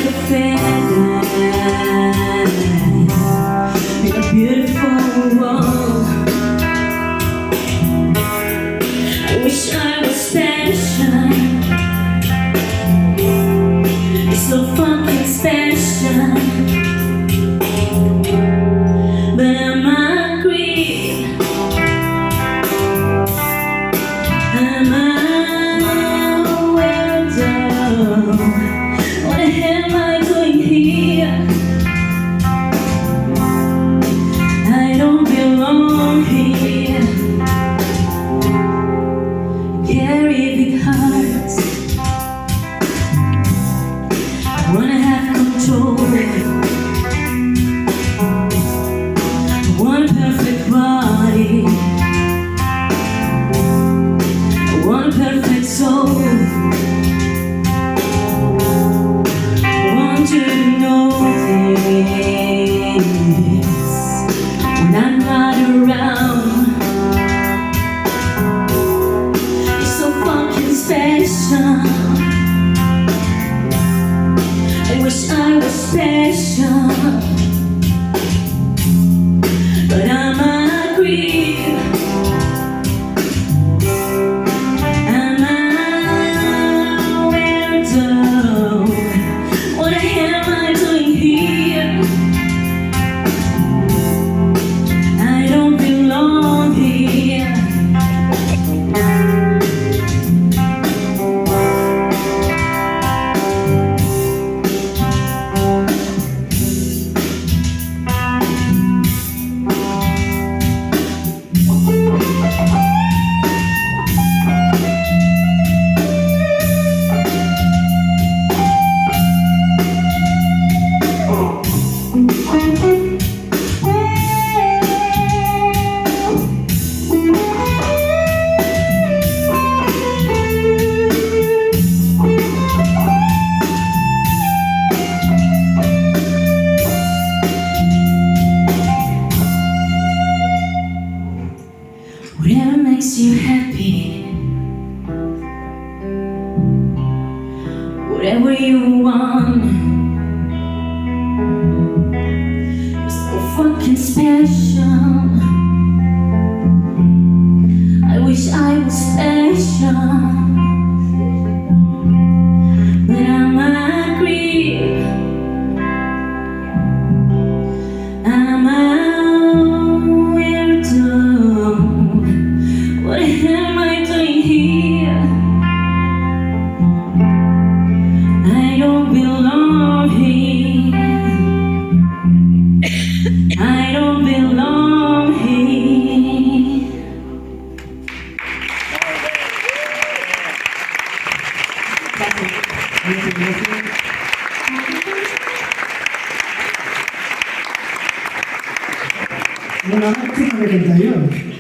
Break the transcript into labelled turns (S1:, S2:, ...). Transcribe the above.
S1: like a feather in a beautiful world. I wish I was special. It's so fucking special. But I'm hungry. I'm a weirdo. What the hell am I doing here? I don't belong here. Carry big hearts. I wanna have control. I want a perfect body. I want a perfect soul. I want you to know this when I'm not around. You're so fucking special. I wish I was special, but I'm a creep. I'm a weirdo. What the hell am I doing here? I don't belong here. Whatever makes you happy, whatever you want. You're so fucking special. I wish I was special, but I'm a creep. I'm a weirdo. What the hell am I doing here? I don't belong here. I don't belong here.
S2: Una máxima de 31.